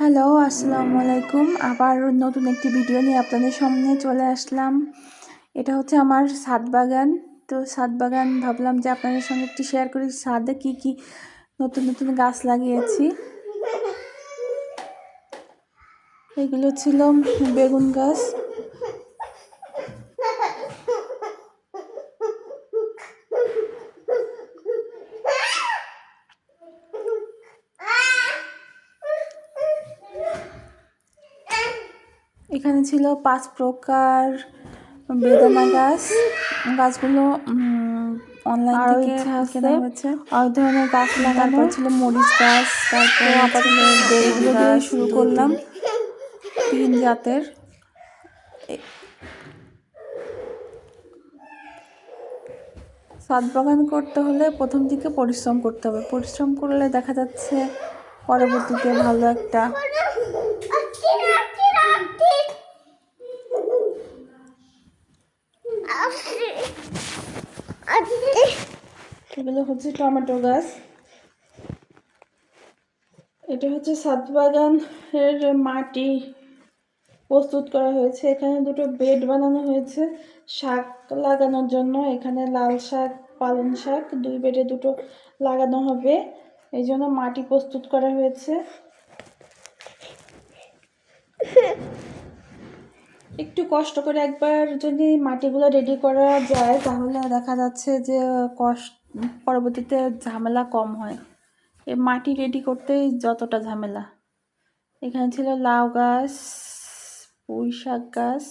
Hello, আসসালামু আলাইকুম। আবার নতুন একটি ভিডিও নিয়ে আপনাদের সামনে চলে আসলাম। এটা হচ্ছে আমার ছাদ বাগান। তো ছাদ বাগান ভাবলাম যে আপনাদের সঙ্গে একটু শেয়ার করি, ছাদে কি কি নতুন নতুন গাছ লাগিয়েছি। এগুলো ছিল বেগুন গাছ, এখানে ছিল 5 প্রকার বেদানা গাছ। গাছগুলো অনলাইন থেকে কেনা হয়েছে। অনেক ধরনের গাছ লাগানো, তারপর ছিল মরিচ গাছ, তারপর আপাতত এগুলো দিয়ে শুরু করলাম। 3 জাতের। ছাদ বাগান করতে হলে প্রথম দিকে পরিশ্রম করতে হবে। পরিশ্রম করলে দেখা যাচ্ছে পরবর্তীতে ভালো একটা এগুলো হচ্ছে টমেটো গাছ। এটা হচ্ছে ছাদ বাগানের মাটি প্রস্তুত করা হয়েছে। এখানে দুটো বেড বানানো হয়েছে শাক লাগানোর জন্য। এখানে লাল শাক, পালং শাক 2 বেডে 2টো লাগানো হবে, এই জন্য মাটি প্রস্তুত করা হয়েছে। একটু কষ্ট করে একবার যদি মাটিগুলো রেডি করা যায় তাহলে দেখা যাচ্ছে যে পরবর্তীতে ঝামেলা কম হয়। এই মাটি রেডি করতেই যতটা ঝামেলা। এখানে ছিল লাউ গাছ, পুঁই শাক গাছ।